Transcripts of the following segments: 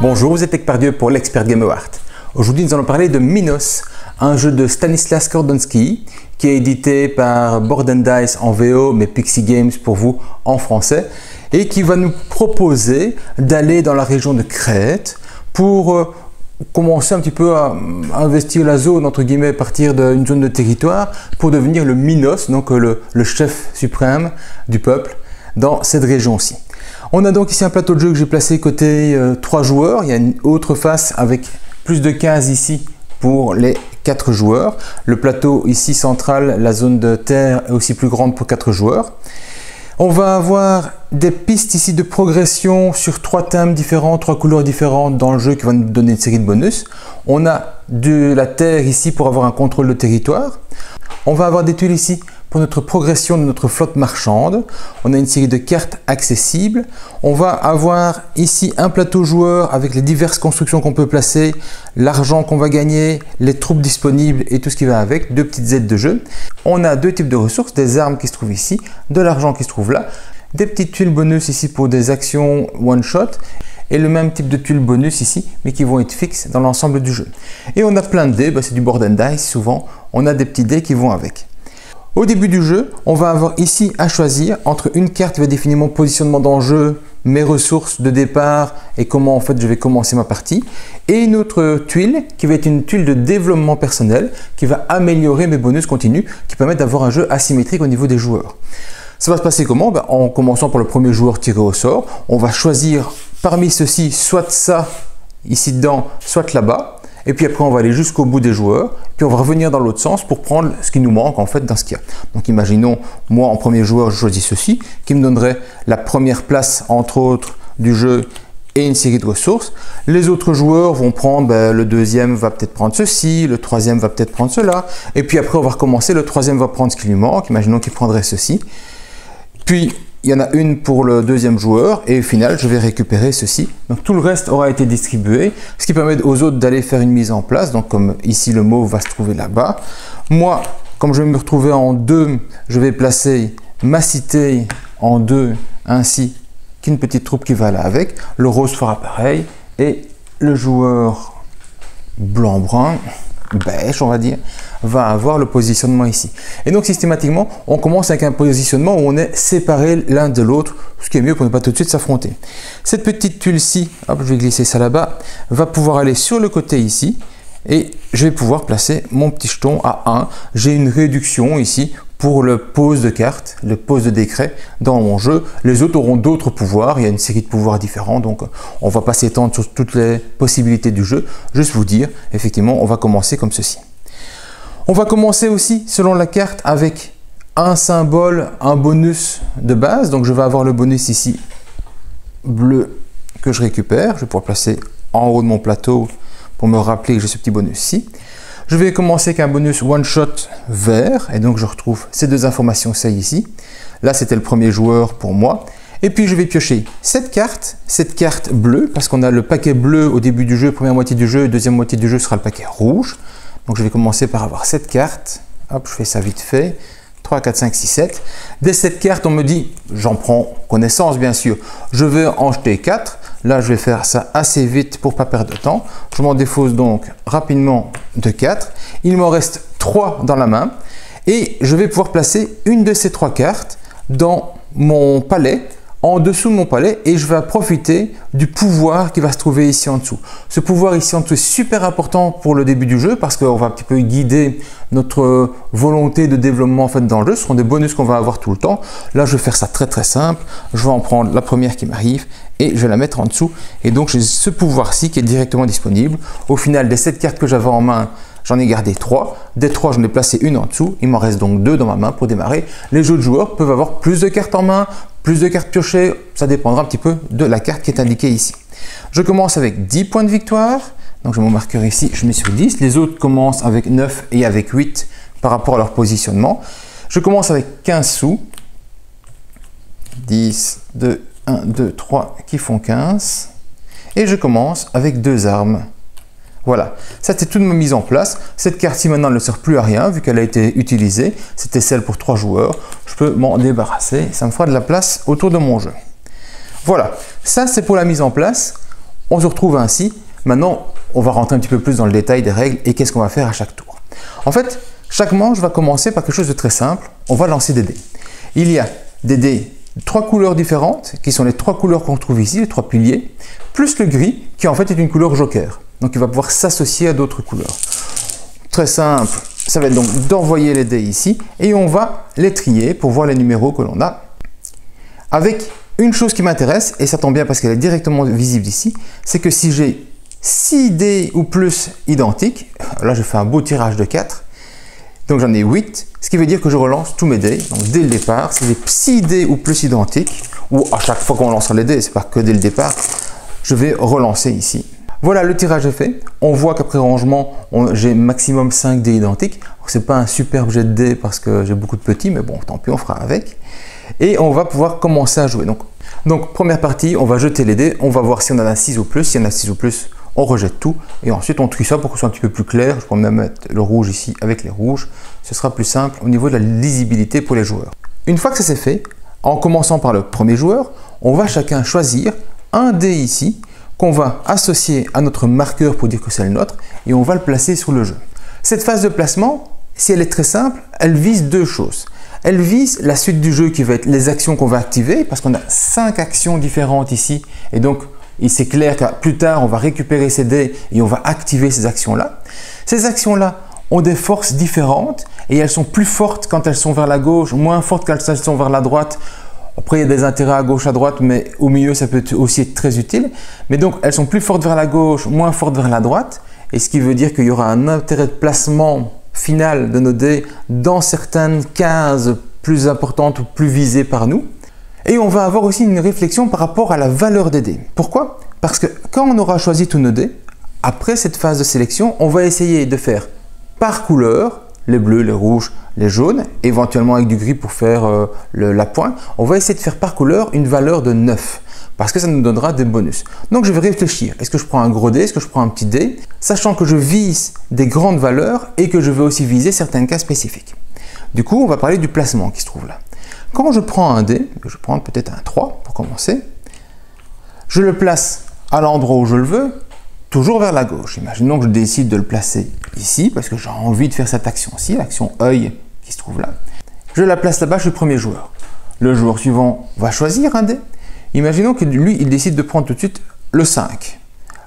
Bonjour, vous êtes Ekpardieu pour l'Expert Game Award. Aujourd'hui, nous allons parler de Minos, un jeu de Stanislas Kordonski qui est édité par Board & Dice en VO, mais Pixie Games pour vous en français, et qui va nous proposer d'aller dans la région de Crète pour commencer un petit peu à investir la zone, entre guillemets, à partir d'une zone de territoire pour devenir le Minos, donc le chef suprême du peuple dans cette région-ci. On a donc ici un plateau de jeu que j'ai placé côté 3 joueurs. Il y a une autre face avec plus de 15 ici pour les 4 joueurs. Le plateau ici central, la zone de terre est aussi plus grande pour 4 joueurs. On va avoir des pistes ici de progression sur 3 thèmes différents, 3 couleurs différentes dans le jeu qui va nous donner une série de bonus. On a de la terre ici pour avoir un contrôle de territoire. On va avoir des tuiles ici pour notre progression de notre flotte marchande. On a une série de cartes accessibles. On va avoir ici un plateau joueur avec les diverses constructions qu'on peut placer, l'argent qu'on va gagner, les troupes disponibles et tout ce qui va avec, 2 petites aides de jeu. On a 2 types de ressources, des armes qui se trouvent ici, de l'argent qui se trouve là, des petites tuiles bonus ici pour des actions one-shot et le même type de tuiles bonus ici, mais qui vont être fixes dans l'ensemble du jeu. Et on a plein de dés, c'est du board and dice souvent, on a des petits dés qui vont avec. Au début du jeu, on va avoir ici à choisir entre une carte qui va définir mon positionnement dans le jeu, mes ressources de départ et comment en fait je vais commencer ma partie, et une autre tuile qui va être une tuile de développement personnel qui va améliorer mes bonus continus, qui permettent d'avoir un jeu asymétrique au niveau des joueurs. Ça va se passer comment? En commençant par le premier joueur tiré au sort, on va choisir parmi ceux-ci soit ça ici dedans, soit là-bas. Et puis après, on va aller jusqu'au bout des joueurs, puis on va revenir dans l'autre sens pour prendre ce qui nous manque en fait dans ce qu'il y a. Donc imaginons, moi en premier joueur, je choisis ceci, qui me donnerait la première place entre autres du jeu et une série de ressources. Les autres joueurs vont prendre, le deuxième va peut-être prendre ceci, le troisième va peut-être prendre cela, et puis après on va recommencer, le troisième va prendre ce qui lui manque, imaginons qu'il prendrait ceci. Puis il y en a une pour le deuxième joueur et au final je vais récupérer ceci. Donc tout le reste aura été distribué, ce qui permet aux autres d'aller faire une mise en place. Donc comme ici le mot va se trouver là-bas. Moi, comme je vais me retrouver en 2, je vais placer ma cité en 2 ainsi qu'une petite troupe qui va là avec. Le rose fera pareil et le joueur blanc-brun, beige on va dire, va avoir le positionnement ici. Et donc systématiquement, on commence avec un positionnement où on est séparés l'un de l'autre, ce qui est mieux pour ne pas tout de suite s'affronter. Cette petite tuile-ci, hop, je vais glisser ça là-bas, va pouvoir aller sur le côté ici et je vais pouvoir placer mon petit jeton à 1. J'ai une réduction ici pour le pose de carte, le pose de décret dans mon jeu. Les autres auront d'autres pouvoirs, il y a une série de pouvoirs différents, donc on ne va pas s'étendre sur toutes les possibilités du jeu, juste vous dire, effectivement, on va commencer comme ceci. On va commencer aussi, selon la carte, avec un symbole, un bonus de base, donc je vais avoir le bonus ici, bleu, que je récupère, je vais pouvoir placer en haut de mon plateau pour me rappeler que j'ai ce petit bonus-ci. Je vais commencer avec un bonus one-shot vert, et donc je retrouve ces 2 informations, ça ici. Là, c'était le premier joueur pour moi. Et puis, je vais piocher cette carte bleue, parce qu'on a le paquet bleu au début du jeu, première moitié du jeu, deuxième moitié du jeu sera le paquet rouge. Donc, je vais commencer par avoir cette carte. Hop, je fais ça vite fait. 3, 4, 5, 6, 7. Dès cette carte, on me dit, j'en prends connaissance bien sûr, je vais en jeter 4. Là, je vais faire ça assez vite pour ne pas perdre de temps. Je m'en défausse donc rapidement de 4. Il m'en reste 3 dans la main. Et je vais pouvoir placer une de ces 3 cartes dans mon palais, en dessous de mon palais, et je vais profiter du pouvoir qui va se trouver ici en dessous. Ce pouvoir ici en dessous est super important pour le début du jeu parce qu'on va un petit peu guider notre volonté de développement en fait dans le jeu. Ce seront des bonus qu'on va avoir tout le temps. Là, je vais faire ça très simple. Je vais en prendre la première qui m'arrive et je vais la mettre en dessous. Et donc, j'ai ce pouvoir-ci qui est directement disponible. Au final, des 7 cartes que j'avais en main, j'en ai gardé 3. Des 3, j'en ai placé une en dessous. Il m'en reste donc 2 dans ma main pour démarrer. Les autres joueurs peuvent avoir plus de cartes en main, plus de cartes piochées. Ça dépendra un petit peu de la carte qui est indiquée ici. Je commence avec 10 points de victoire. Donc, j'ai mon marqueur ici, je mets sur 10. Les autres commencent avec 9 et avec 8 par rapport à leur positionnement. Je commence avec 15 sous. 10, 2, 1, 2, 3 qui font 15. Et je commence avec 2 armes. Voilà, ça c'est toute ma mise en place. Cette carte-ci maintenant ne sert plus à rien vu qu'elle a été utilisée. C'était celle pour 3 joueurs. Je peux m'en débarrasser. Ça me fera de la place autour de mon jeu. Voilà, ça c'est pour la mise en place. On se retrouve ainsi. Maintenant, on va rentrer un petit peu plus dans le détail des règles et qu'est-ce qu'on va faire à chaque tour. En fait, chaque manche va commencer par quelque chose de très simple. On va lancer des dés. Il y a des dés de 3 couleurs différentes, qui sont les 3 couleurs qu'on trouve ici, les 3 piliers, plus le gris, qui en fait est une couleur joker. Donc il va pouvoir s'associer à d'autres couleurs. Très simple, ça va être donc d'envoyer les dés ici, et on va les trier pour voir les numéros que l'on a. Avec une chose qui m'intéresse, et ça tombe bien parce qu'elle est directement visible ici, c'est que si j'ai 6 dés ou plus identiques, là je fais un beau tirage de 4, donc j'en ai 8, ce qui veut dire que je relance tous mes dés. Donc dès le départ, si j'ai 6 dés ou plus identiques, ou à chaque fois qu'on lancera les dés, c'est pas que dès le départ, je vais relancer ici. Voilà, le tirage est fait. On voit qu'après rangement, j'ai maximum 5 dés identiques. C'est pas un superbe jet de dés parce que j'ai beaucoup de petits, mais bon, tant pis, on fera avec. Et on va pouvoir commencer à jouer. Donc première partie, on va jeter les dés, on va voir si on en a 6 ou plus. Si on a 6 ou plus, on rejette tout et ensuite on trie ça pour que ce soit un petit peu plus clair. Je peux même mettre le rouge ici avec les rouges. Ce sera plus simple au niveau de la lisibilité pour les joueurs. Une fois que ça c'est fait, en commençant par le premier joueur, on va chacun choisir un dé ici qu'on va associer à notre marqueur pour dire que c'est le nôtre et on va le placer sur le jeu. Cette phase de placement, si elle est très simple, elle vise deux choses. Elle vise la suite du jeu qui va être les actions qu'on va activer parce qu'on a 5 actions différentes ici et donc c'est clair que plus tard, on va récupérer ces dés et on va activer ces actions-là. Ces actions-là ont des forces différentes et elles sont plus fortes quand elles sont vers la gauche, moins fortes quand elles sont vers la droite. Après, il y a des intérêts à gauche, à droite, mais au milieu, ça peut aussi être très utile. Mais donc, elles sont plus fortes vers la gauche, moins fortes vers la droite. Et ce qui veut dire qu'il y aura un intérêt de placement final de nos dés dans certaines cases plus importantes ou plus visées par nous. Et on va avoir aussi une réflexion par rapport à la valeur des dés. Pourquoi? Parce que quand on aura choisi tous nos dés, après cette phase de sélection, on va essayer de faire par couleur, les bleus, les rouges, les jaunes, éventuellement avec du gris pour faire la pointe. On va essayer de faire par couleur une valeur de 9 parce que ça nous donnera des bonus. Donc je vais réfléchir. Est-ce que je prends un gros dé? Est-ce que je prends un petit dé? Sachant que je vise des grandes valeurs et que je vais aussi viser certains cas spécifiques. Du coup, on va parler du placement qui se trouve là. Quand je prends un dé, je vais prendre peut-être un 3 pour commencer, je le place à l'endroit où je le veux, toujours vers la gauche. Imaginons que je décide de le placer ici parce que j'ai envie de faire cette action-ci, l'action œil qui se trouve là. Je la place là-bas, je suis le premier joueur. Le joueur suivant va choisir un dé. Imaginons que lui, il décide de prendre tout de suite le 5.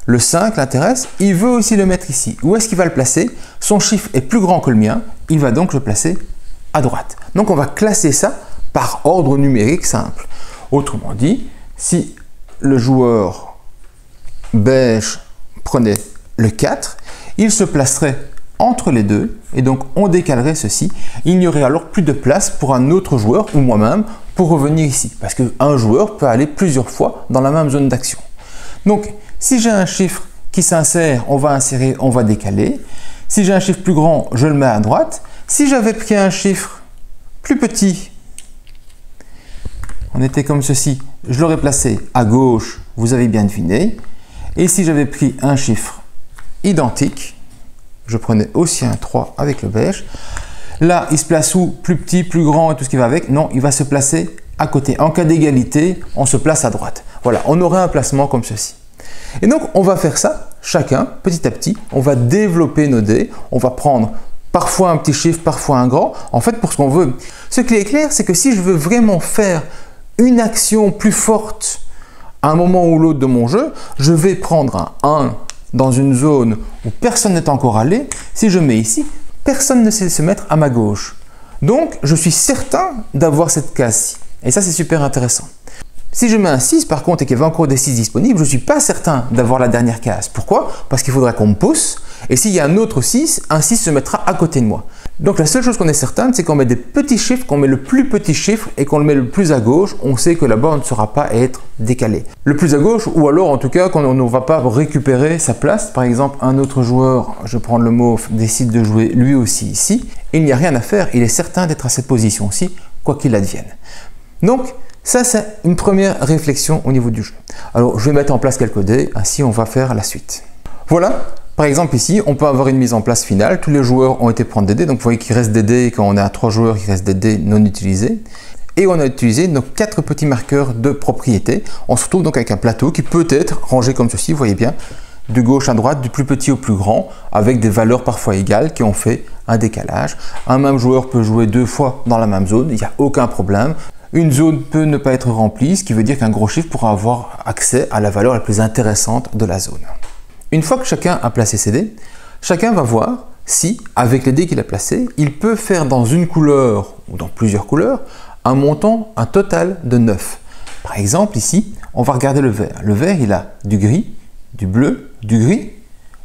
Le 5 l'intéresse, il veut aussi le mettre ici. Où est-ce qu'il va le placer? Son chiffre est plus grand que le mien, il va donc le placer à droite. Donc on va classer ça par ordre numérique simple. Autrement dit, si le joueur beige prenait le 4, il se placerait entre les deux et donc on décalerait ceci. Il n'y aurait alors plus de place pour un autre joueur ou moi-même pour revenir ici parce qu'un joueur peut aller plusieurs fois dans la même zone d'action. Donc si j'ai un chiffre qui s'insère, on va insérer, on va décaler. Si j'ai un chiffre plus grand, je le mets à droite. Si j'avais pris un chiffre plus petit, on était comme ceci, je l'aurais placé à gauche, vous avez bien deviné. Et si j'avais pris un chiffre identique, je prenais aussi un 3 avec le beige. Là, il se place où? Plus petit, plus grand et tout ce qui va avec? Non, il va se placer à côté. En cas d'égalité, on se place à droite. Voilà, on aurait un placement comme ceci. Et donc, on va faire ça, chacun, petit à petit. On va développer nos dés. On va prendre parfois un petit chiffre, parfois un grand. En fait, pour ce qu'on veut. Ce qui est clair, c'est que si je veux vraiment faire une action plus forte à un moment ou l'autre de mon jeu, je vais prendre un 1 dans une zone où personne n'est encore allé. Si je mets ici, personne ne sait se mettre à ma gauche. Donc, je suis certain d'avoir cette case-ci. Et ça, c'est super intéressant. Si je mets un 6 par contre et qu'il y avait encore des 6 disponibles, je ne suis pas certain d'avoir la dernière case. Pourquoi? Parce qu'il faudra qu'on me pousse. Et s'il y a un autre 6, un 6 se mettra à côté de moi. Donc la seule chose qu'on est certain, c'est qu'on met des petits chiffres, qu'on met le plus petit chiffre et qu'on le met le plus à gauche, on sait que là-bas on ne saura pas être décalé. Le plus à gauche, ou alors en tout cas qu'on ne va pas récupérer sa place. Par exemple, un autre joueur, je prends le mauve, décide de jouer lui aussi ici. Il n'y a rien à faire, il est certain d'être à cette position-ci, quoi qu'il advienne. Donc, ça c'est une première réflexion au niveau du jeu. Alors, je vais mettre en place quelques dés, ainsi on va faire la suite. Voilà. Par exemple ici, on peut avoir une mise en place finale. Tous les joueurs ont été prendre des dés. Donc vous voyez qu'il reste des dés quand on est à 3 joueurs, il reste des dés non utilisés. et on a utilisé nos 4 petits marqueurs de propriété. On se retrouve donc avec un plateau qui peut être rangé comme ceci, vous voyez bien, de gauche à droite, du plus petit au plus grand, avec des valeurs parfois égales qui ont fait un décalage. Un même joueur peut jouer 2 fois dans la même zone, il n'y a aucun problème. Une zone peut ne pas être remplie, ce qui veut dire qu'un gros chiffre pourra avoir accès à la valeur la plus intéressante de la zone. Une fois que chacun a placé ses dés, chacun va voir si, avec les dés qu'il a placés, il peut faire dans une couleur ou dans plusieurs couleurs un montant, un total de 9. Par exemple, ici, on va regarder le vert. Le vert, il a du gris, du bleu, du gris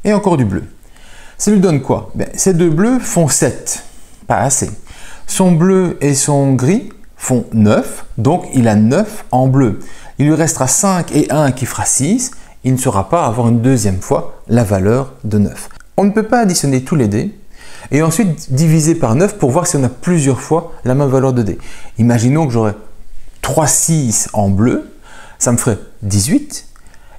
et encore du bleu. Ça lui donne quoi? Ces 2 bleus font 7, pas assez. Son bleu et son gris font 9, donc il a 9 en bleu. Il lui restera 5 et 1 qui fera 6. Il ne saura pas avoir une deuxième fois la valeur de 9. On ne peut pas additionner tous les dés et ensuite diviser par 9 pour voir si on a plusieurs fois la même valeur de dés. Imaginons que j'aurais 3 6 en bleu, ça me ferait 18.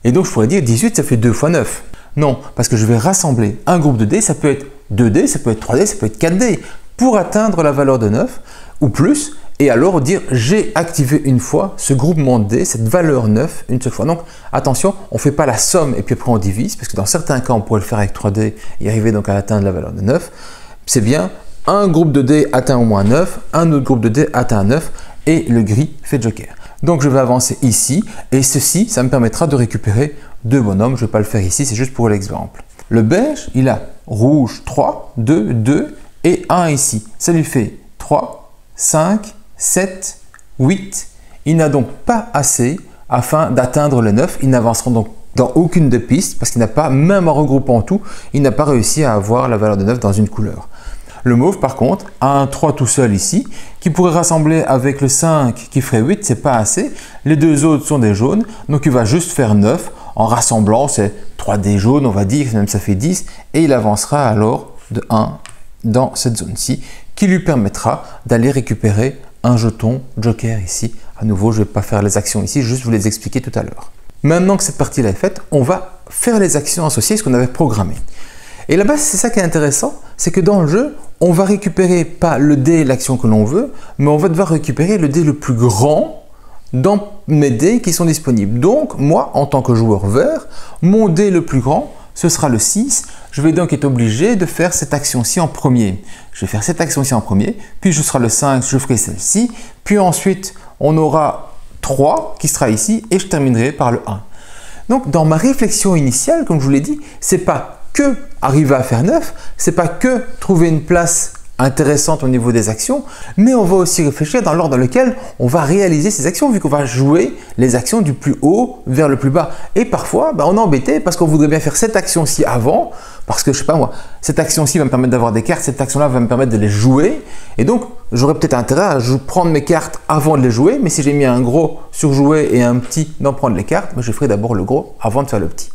Et donc je pourrais dire 18 ça fait 2 fois 9. Non, parce que je vais rassembler un groupe de dés, ça peut être 2 dés, ça peut être 3 dés, ça peut être 4 dés, pour atteindre la valeur de 9 ou plus, et alors dire j'ai activé une fois ce groupement de dés, cette valeur 9 une seule fois. Donc attention, on ne fait pas la somme et puis après on divise, parce que dans certains cas on pourrait le faire avec 3 dés et arriver donc à atteindre la valeur de 9. C'est bien, un groupe de dés atteint au moins 9, un autre groupe de dés atteint 9 et le gris fait joker. Donc je vais avancer ici et ceci, ça me permettra de récupérer 2 bonhommes. Je ne vais pas le faire ici, c'est juste pour l'exemple. Le beige, il a rouge 3, 2, 2 et 1 ici. Ça lui fait 3, 5, 7, 8. Il n'a donc pas assez afin d'atteindre le 9. Il n'avancera donc dans aucune des pistes parce qu'il n'a pas, même en regroupant tout, il n'a pas réussi à avoir la valeur de 9 dans une couleur. Le mauve, par contre, a un 3 tout seul ici, qui pourrait rassembler avec le 5 qui ferait 8, c'est pas assez. Les 2 autres sont des jaunes, donc il va juste faire 9 en rassemblant ces 3 dés jaunes, on va dire, même ça fait 10, et il avancera alors de 1 dans cette zone-ci, qui lui permettra d'aller récupérer un jeton joker ici. À nouveau, je ne vais pas faire les actions ici, juste vous les expliquer tout à l'heure. Maintenant que cette partie-là est faite, on va faire les actions associées à ce qu'on avait programmé. Et là-bas, c'est ça qui est intéressant, c'est que dans le jeu, on va récupérer pas le dé et l'action que l'on veut, mais on va devoir récupérer le dé le plus grand dans mes dés qui sont disponibles. Donc, moi, en tant que joueur vert, mon dé le plus grand, ce sera le 6. Je vais donc être obligé de faire cette action-ci en premier. Je vais faire cette action-ci en premier, puis je serai le 5, je ferai celle-ci, puis ensuite, on aura 3 qui sera ici et je terminerai par le 1. Donc, dans ma réflexion initiale, comme je vous l'ai dit, c'est pas que arriver à faire 9, c'est pas que trouver une place intéressante au niveau des actions, mais on va aussi réfléchir dans l'ordre dans lequel on va réaliser ces actions, vu qu'on va jouer les actions du plus haut vers le plus bas. Et parfois, on est embêté parce qu'on voudrait bien faire cette action-ci avant, parce que je sais pas moi, cette action-ci va me permettre d'avoir des cartes, cette action-là va me permettre de les jouer, et donc j'aurais peut-être intérêt à prendre mes cartes avant de les jouer, mais si j'ai mis un gros sur jouer et un petit d'en prendre les cartes, je ferai d'abord le gros avant de faire le petit.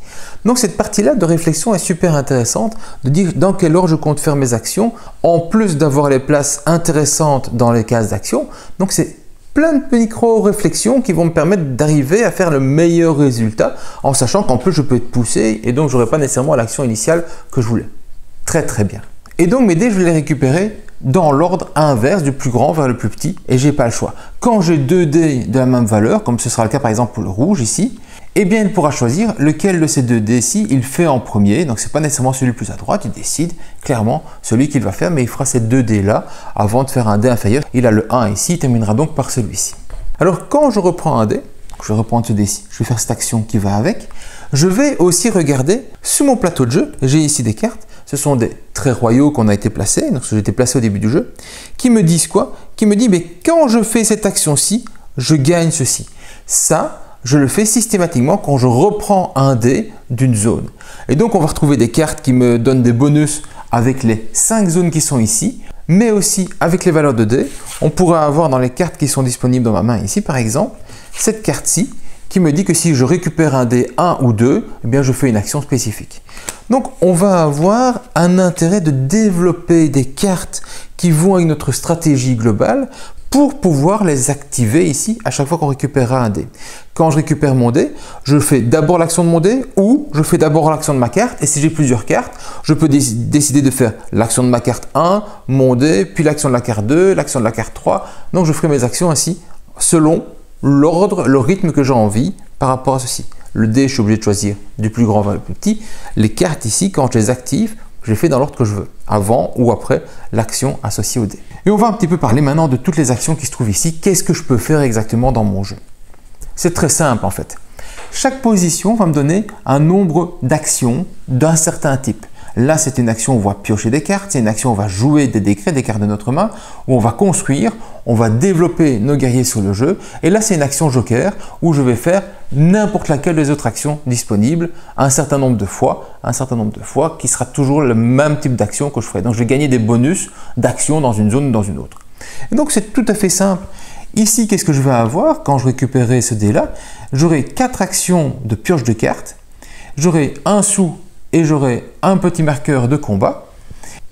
Donc cette partie-là de réflexion est super intéressante, de dire dans quel ordre je compte faire mes actions, en plus d'avoir les places intéressantes dans les cases d'action. Donc c'est plein de micro-réflexions qui vont me permettre d'arriver à faire le meilleur résultat, en sachant qu'en plus je peux être poussé et donc je n'aurai pas nécessairement l'action initiale que je voulais. Très très bien. Et donc mes dés, je vais les récupérer dans l'ordre inverse du plus grand vers le plus petit et j'ai pas le choix. Quand j'ai 2 dés de la même valeur, comme ce sera le cas par exemple pour le rouge ici, eh bien il pourra choisir lequel de ces 2 dés-ci il fait en premier. Donc ce n'est pas nécessairement celui le plus à droite, il décide clairement celui qu'il va faire, mais il fera ces 2 dés-là avant de faire un dé inférieur. Il a le 1 ici, il terminera donc par celui-ci. Alors quand je reprends un dé, je vais reprendre ce dé-ci, je vais faire cette action qui va avec, je vais aussi regarder sur mon plateau de jeu, j'ai ici des cartes, ce sont des traits royaux qu'on a été placés, donc j'ai été placé au début du jeu, qui me disent quoi? Qui me dit, mais quand je fais cette action-ci, je gagne ceci. Ça, je le fais systématiquement quand je reprends un dé d'une zone. Et donc, on va retrouver des cartes qui me donnent des bonus avec les 5 zones qui sont ici, mais aussi avec les valeurs de dés. On pourrait avoir dans les cartes qui sont disponibles dans ma main ici, par exemple, cette carte-ci qui me dit que si je récupère un dé 1 ou 2, eh bien, je fais une action spécifique. Donc, on va avoir un intérêt de développer des cartes qui vont avec notre stratégie globale pour pouvoir les activer ici à chaque fois qu'on récupérera un dé. Quand je récupère mon dé, je fais d'abord l'action de mon dé ou je fais d'abord l'action de ma carte. Et si j'ai plusieurs cartes, je peux décider de faire l'action de ma carte 1, mon dé, puis l'action de la carte 2, l'action de la carte 3. Donc je ferai mes actions ainsi selon l'ordre, le rythme que j'ai envie par rapport à ceci. Le dé, je suis obligé de choisir du plus grand vers le plus petit. Les cartes ici, quand je les active, je les fais dans l'ordre que je veux, avant ou après l'action associée au dé. Et on va un petit peu parler maintenant de toutes les actions qui se trouvent ici. Qu'est-ce que je peux faire exactement dans mon jeu? C'est très simple en fait. Chaque position va me donner un nombre d'actions d'un certain type. Là, c'est une action où on va piocher des cartes, c'est une action où on va jouer des décrets, des cartes de notre main, où on va construire, on va développer nos guerriers sur le jeu. Et là, c'est une action joker où je vais faire n'importe laquelle des autres actions disponibles un certain nombre de fois, qui sera toujours le même type d'action que je ferai. Donc, je vais gagner des bonus d'actions dans une zone ou dans une autre. Et donc, c'est tout à fait simple. Ici, qu'est-ce que je vais avoir quand je récupérerai ce dé-là? J'aurai 4 actions de pioche de cartes, j'aurai un sou et j'aurai un petit marqueur de combat.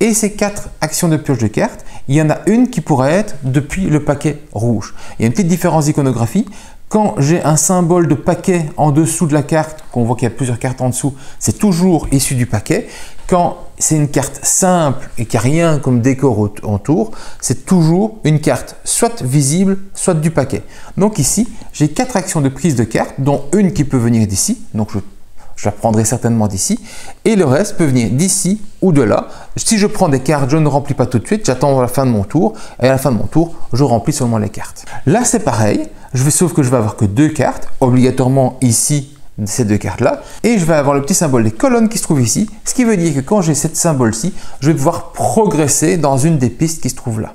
Et ces 4 actions de pioche de cartes, il y en a une qui pourrait être depuis le paquet rouge. Il y a une petite différence d'iconographie. Quand j'ai un symbole de paquet en dessous de la carte, qu'on voit qu'il y a plusieurs cartes en dessous, c'est toujours issu du paquet. Quand c'est une carte simple et qu'il n'y a rien comme décor autour, c'est toujours une carte soit visible, soit du paquet. Donc ici, j'ai 4 actions de prise de carte, dont une qui peut venir d'ici. Donc je la prendrai certainement d'ici. Et le reste peut venir d'ici ou de là. Si je prends des cartes, je ne remplis pas tout de suite. J'attends la fin de mon tour. Et à la fin de mon tour, je remplis seulement les cartes. Là, c'est pareil. Sauf que je vais avoir que 2 cartes. Obligatoirement ici, ces 2 cartes-là. Et je vais avoir le petit symbole des colonnes qui se trouve ici. Ce qui veut dire que quand j'ai ce symbole-ci, je vais pouvoir progresser dans une des pistes qui se trouve là.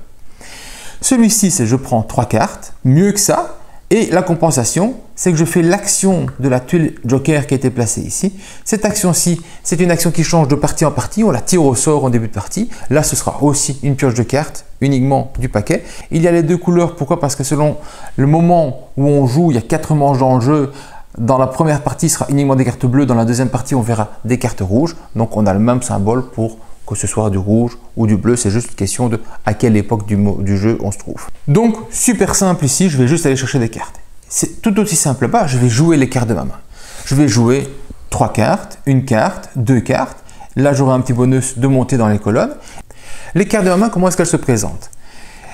Celui-ci, c'est je prends 3 cartes. Mieux que ça. Et la compensation, c'est que je fais l'action de la tuile joker qui a été placée ici. Cette action-ci, c'est une action qui change de partie en partie. On la tire au sort en début de partie. Là, ce sera aussi une pioche de cartes, uniquement du paquet. Il y a les 2 couleurs. Pourquoi? Parce que selon le moment où on joue, il y a 4 manches dans le jeu. Dans la première partie, ce sera uniquement des cartes bleues. Dans la deuxième partie, on verra des cartes rouges. Donc, on a le même symbole pour que ce soit du rouge ou du bleu, c'est juste une question de à quelle époque du jeu on se trouve. Donc, super simple ici, je vais juste aller chercher des cartes. C'est tout aussi simple là-bas, je vais jouer les cartes de ma main. Je vais jouer 3 cartes, 1 carte, 2 cartes. Là, j'aurai un petit bonus de monter dans les colonnes. Les cartes de ma main, comment est-ce qu'elles se présentent?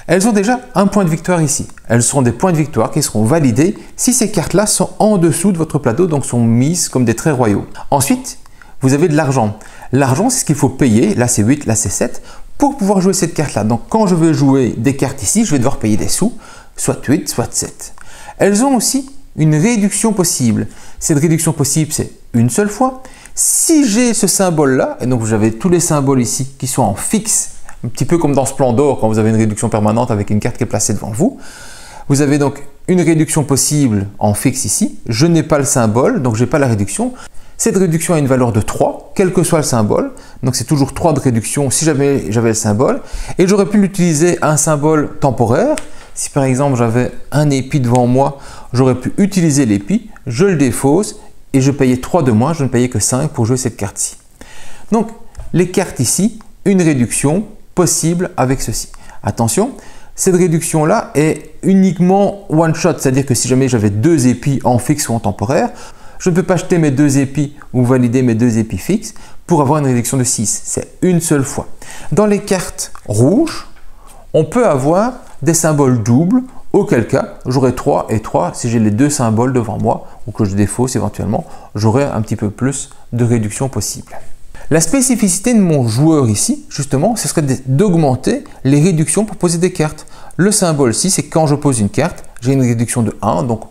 Elles ont déjà un point de victoire ici. Elles seront des points de victoire qui seront validés si ces cartes-là sont en dessous de votre plateau, donc sont mises comme des traits royaux. Ensuite, vous avez de l'argent. L'argent, c'est ce qu'il faut payer. Là, c'est 8, là, c'est 7 pour pouvoir jouer cette carte-là. Donc, quand je veux jouer des cartes ici, je vais devoir payer des sous, soit 8, soit 7. Elles ont aussi une réduction possible. Cette réduction possible, c'est une seule fois. Si j'ai ce symbole-là, et donc vous avez tous les symboles ici qui sont en fixe, un petit peu comme dans Splendor, quand vous avez une réduction permanente avec une carte qui est placée devant vous. Vous avez donc une réduction possible en fixe ici. Je n'ai pas le symbole, donc je n'ai pas la réduction. Cette réduction a une valeur de 3, quel que soit le symbole. Donc c'est toujours 3 de réduction si jamais j'avais le symbole. Et j'aurais pu l'utiliser un symbole temporaire. Si par exemple j'avais un épi devant moi, j'aurais pu utiliser l'épi, je le défausse et je payais 3 de moins, je ne payais que 5 pour jouer cette carte-ci. Donc les cartes ici, une réduction possible avec ceci. Attention, cette réduction-là est uniquement one shot, c'est-à-dire que si jamais j'avais 2 épis en fixe ou en temporaire, je ne peux pas acheter mes 2 épis ou valider mes 2 épis fixes pour avoir une réduction de 6. C'est une seule fois. Dans les cartes rouges, on peut avoir des symboles doubles, auquel cas j'aurai 3 et 3. Si j'ai les 2 symboles devant moi ou que je défausse éventuellement, j'aurai un petit peu plus de réduction possible. La spécificité de mon joueur ici, justement, ce serait d'augmenter les réductions pour poser des cartes. Le symbole ici, c'est quand je pose une carte, j'ai une réduction de 1. Donc,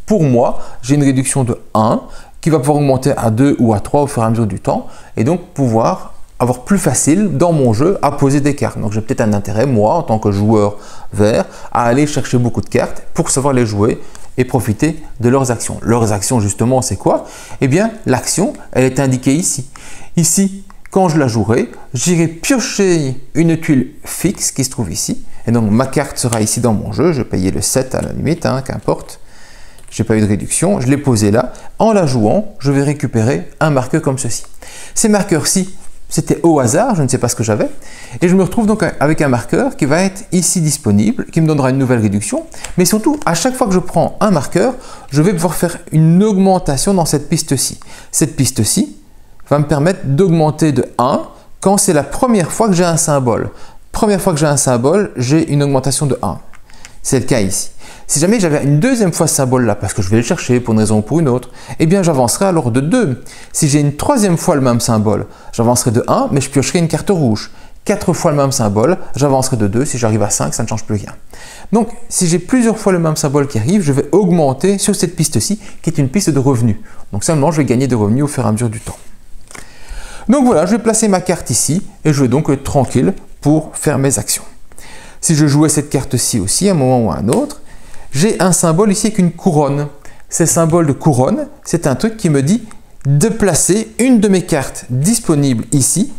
pour moi, j'ai une réduction de 1 qui va pouvoir augmenter à 2 ou à 3 au fur et à mesure du temps et donc pouvoir avoir plus facile dans mon jeu à poser des cartes. Donc j'ai peut-être un intérêt, moi, en tant que joueur vert, à aller chercher beaucoup de cartes pour savoir les jouer et profiter de leurs actions. Leurs actions, justement, c'est quoi? Eh bien, l'action, elle est indiquée ici. Ici, quand je la jouerai, j'irai piocher une tuile fixe qui se trouve ici. Et donc, ma carte sera ici dans mon jeu. Je vais payer le 7 à la limite, hein, qu'importe. Je n'ai pas eu de réduction, je l'ai posé là. En la jouant, je vais récupérer un marqueur comme ceci. Ces marqueurs-ci C'était au hasard, je ne sais pas ce que j'avais. Et je me retrouve donc avec un marqueur qui va être ici disponible, qui me donnera une nouvelle réduction. Mais surtout, à chaque fois que je prends un marqueur, je vais pouvoir faire une augmentation dans cette piste-ci. Cette piste-ci va me permettre d'augmenter de 1 quand c'est la première fois que j'ai un symbole. Première fois que j'ai un symbole, j'ai une augmentation de 1. C'est le cas ici. Si jamais j'avais une deuxième fois ce symbole-là, parce que je vais le chercher pour une raison ou pour une autre, eh bien j'avancerai alors de 2. Si j'ai une troisième fois le même symbole, j'avancerai de 1, mais je piocherai une carte rouge. 4 fois le même symbole, j'avancerai de 2. Si j'arrive à 5, ça ne change plus rien. Donc, si j'ai plusieurs fois le même symbole qui arrive, je vais augmenter sur cette piste-ci, qui est une piste de revenus. Donc seulement, je vais gagner des revenus au fur et à mesure du temps. Donc voilà, je vais placer ma carte ici, et je vais donc être tranquille pour faire mes actions. Si je jouais cette carte-ci aussi, à un moment ou à un autre, j'ai un symbole ici avec une couronne. Ce symbole de couronne, c'est un truc qui me dit de placer une de mes cartes disponibles ici,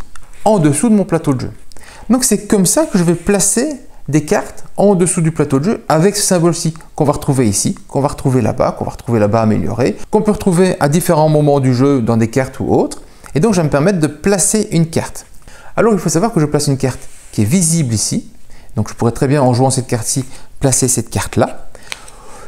en dessous de mon plateau de jeu. Donc c'est comme ça que je vais placer des cartes en dessous du plateau de jeu avec ce symbole-ci qu'on va retrouver ici, qu'on va retrouver là-bas amélioré, qu'on peut retrouver à différents moments du jeu dans des cartes ou autres. Et donc je vais me permettre de placer une carte. Alors il faut savoir que je place une carte qui est visible ici. Donc je pourrais très bien, en jouant cette carte-ci, placer cette carte-là.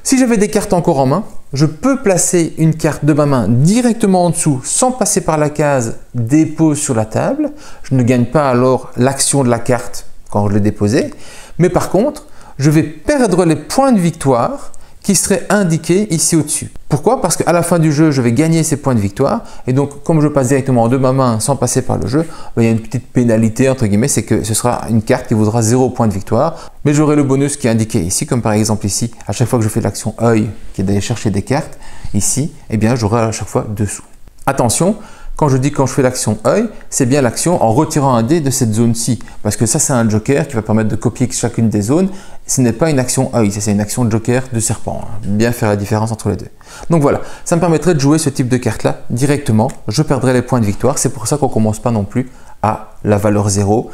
Si j'avais des cartes encore en main, je peux placer une carte de ma main directement en dessous sans passer par la case « Dépose sur la table ». Je ne gagne pas alors l'action de la carte quand je l'ai déposée. Mais par contre, je vais perdre les points de victoire qui seraient indiqués ici au-dessus. Pourquoi? Parce qu'à la fin du jeu, je vais gagner ces points de victoire. Et donc, comme je passe directement de ma main sans passer par le jeu, il y a une petite pénalité, entre guillemets, c'est que ce sera une carte qui vaudra 0 point de victoire. Mais j'aurai le bonus qui est indiqué ici, comme par exemple ici, à chaque fois que je fais l'action œil, qui est d'aller chercher des cartes, ici, eh bien, j'aurai à chaque fois dessous. Attention, quand je dis quand je fais l'action œil, c'est bien l'action en retirant un dé de cette zone-ci. Parce que ça, c'est un joker qui va permettre de copier chacune des zones. Ce n'est pas une action œil, c'est une action joker de serpent. Bien faire la différence entre les deux. Donc voilà, ça me permettrait de jouer ce type de carte-là directement. Je perdrai les points de victoire. C'est pour ça qu'on ne commence pas non plus à la valeur 0.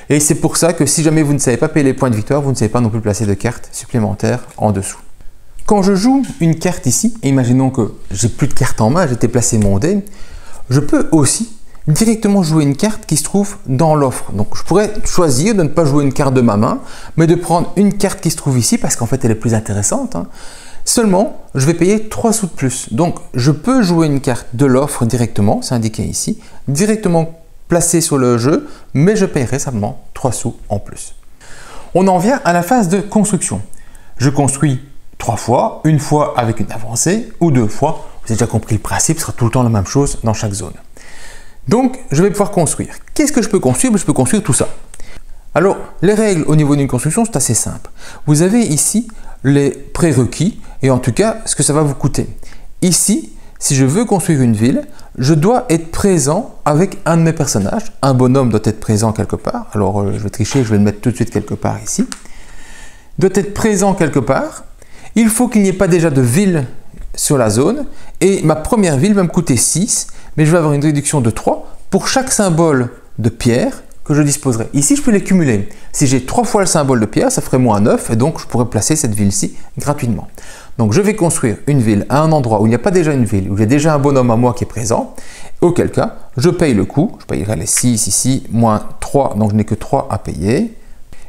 Et c'est pour ça que si jamais vous ne savez pas payer les points de victoire, vous ne savez pas non plus placer de cartes supplémentaires en dessous. Quand je joue une carte ici, et imaginons que j'ai plus de cartes en main, j'ai déplacé mon dé, je peux aussi directement jouer une carte qui se trouve dans l'offre. Donc je pourrais choisir de ne pas jouer une carte de ma main, mais de prendre une carte qui se trouve ici parce qu'en fait elle est plus intéressante. Seulement, je vais payer 3 sous de plus. Donc je peux jouer une carte de l'offre directement, c'est indiqué ici, directement placée sur le jeu, mais je paierai simplement 3 sous en plus. On en vient à la phase de construction. Je construis 3 fois, une fois avec une avancée ou 2 fois. Vous avez déjà compris le principe, ce sera tout le temps la même chose dans chaque zone. Donc, je vais pouvoir construire. Qu'est-ce que je peux construire? Je peux construire tout ça. Alors, les règles au niveau d'une construction, c'est assez simple. Vous avez ici les prérequis et en tout cas, ce que ça va vous coûter. Ici, si je veux construire une ville, je dois être présent avec un de mes personnages. Un bonhomme doit être présent quelque part. Alors, je vais tricher, je vais le mettre tout de suite quelque part ici. Doit être présent quelque part. Il faut qu'il n'y ait pas déjà de ville sur la zone et ma première ville va me coûter 6, mais je vais avoir une réduction de 3 pour chaque symbole de pierre que je disposerai. Ici, je peux les cumuler. Si j'ai 3 fois le symbole de pierre, ça ferait moins 9 et donc je pourrais placer cette ville-ci gratuitement. Donc je vais construire une ville à un endroit où il n'y a pas déjà une ville, où j'ai déjà un bonhomme à moi qui est présent, auquel cas je paye le coût, je payerai les 6 ici, moins 3, donc je n'ai que 3 à payer,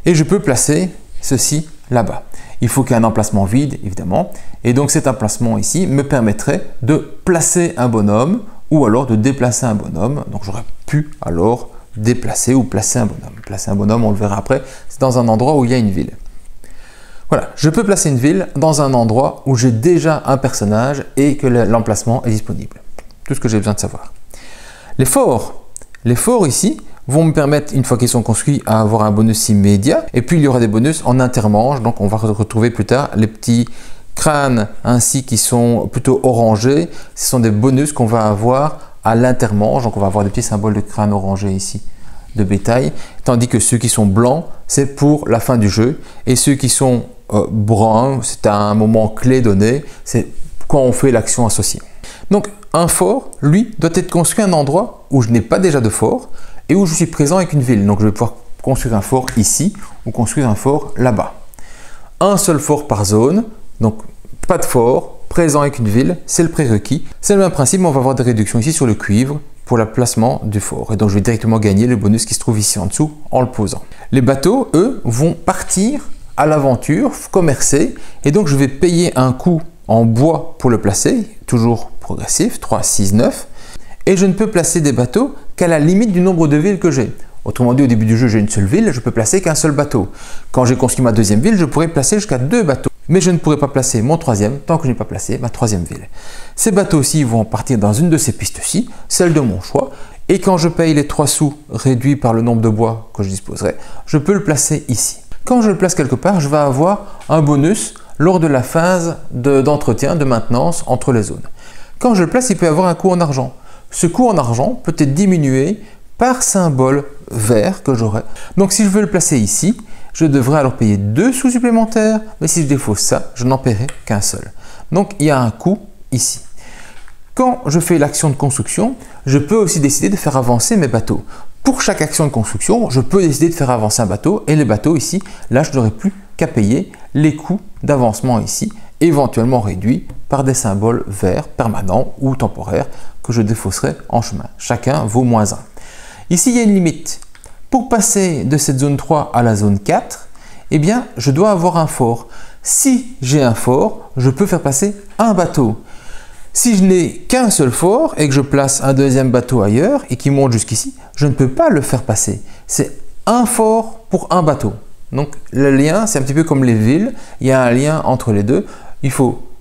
et je peux placer ceci là-bas. Il faut qu'il y ait un emplacement vide, évidemment. Et donc cet emplacement ici me permettrait de placer un bonhomme ou alors de déplacer un bonhomme. Donc j'aurais pu alors déplacer ou placer un bonhomme. Placer un bonhomme, on le verra après, c'est dans un endroit où il y a une ville. Voilà, je peux placer une ville dans un endroit où j'ai déjà un personnage et que l'emplacement est disponible. Tout ce que j'ai besoin de savoir. Les forts ici vont me permettre, une fois qu'ils sont construits, à avoir un bonus immédiat. Et puis, il y aura des bonus en intermanche. Donc, on va retrouver plus tard les petits crânes ainsi qui sont plutôt orangés. Ce sont des bonus qu'on va avoir à l'intermanche. Donc, on va avoir des petits symboles de crâne orangé ici de bétail. Tandis que ceux qui sont blancs, c'est pour la fin du jeu. Et ceux qui sont bruns, c'est à un moment clé donné. C'est quand on fait l'action associée. Donc, un fort, lui, doit être construit à un endroit où je n'ai pas déjà de fort et où je suis présent avec une ville. Donc je vais pouvoir construire un fort ici ou construire un fort là-bas. Un seul fort par zone, donc pas de fort, présent avec une ville, c'est le prérequis. C'est le même principe, mais on va avoir des réductions ici sur le cuivre pour le placement du fort. Et donc je vais directement gagner le bonus qui se trouve ici en dessous en le posant. Les bateaux, eux, vont partir à l'aventure, commercer, et donc je vais payer un coût en bois pour le placer, toujours progressif, 3, 6, 9, et je ne peux placer des bateaux qu'à la limite du nombre de villes que j'ai. Autrement dit, au début du jeu, j'ai une seule ville, je peux placer qu'un seul bateau. Quand j'ai construit ma deuxième ville, je pourrais placer jusqu'à 2 bateaux. Mais je ne pourrai pas placer mon troisième tant que je n'ai pas placé ma troisième ville. Ces bateaux-ci vont partir dans une de ces pistes-ci, celle de mon choix. Et quand je paye les 3 sous réduits par le nombre de bois que je disposerai, je peux le placer ici. Quand je le place quelque part, je vais avoir un bonus lors de la phase d'entretien, de maintenance entre les zones. Quand je le place, il peut y avoir un coût en argent. Ce coût en argent peut être diminué par symbole vert que j'aurai. Donc si je veux le placer ici, je devrais alors payer 2 sous supplémentaires, mais si je défausse ça, je n'en paierai qu'un seul. Donc il y a un coût ici. Quand je fais l'action de construction, je peux aussi décider de faire avancer mes bateaux. Pour chaque action de construction, je peux décider de faire avancer un bateau et les bateaux ici, là je n'aurai plus qu'à payer les coûts d'avancement ici, éventuellement réduits par des symboles verts permanents ou temporaires que je défausserai en chemin. Chacun vaut -1. Ici, il y a une limite. Pour passer de cette zone 3 à la zone 4, eh bien, je dois avoir un fort. Si j'ai un fort, je peux faire passer un bateau. Si je n'ai qu'un seul fort et que je place un deuxième bateau ailleurs et qui monte jusqu'ici, je ne peux pas le faire passer. C'est un fort pour un bateau. Donc, le lien, c'est un petit peu comme les villes. Il y a un lien entre les deux.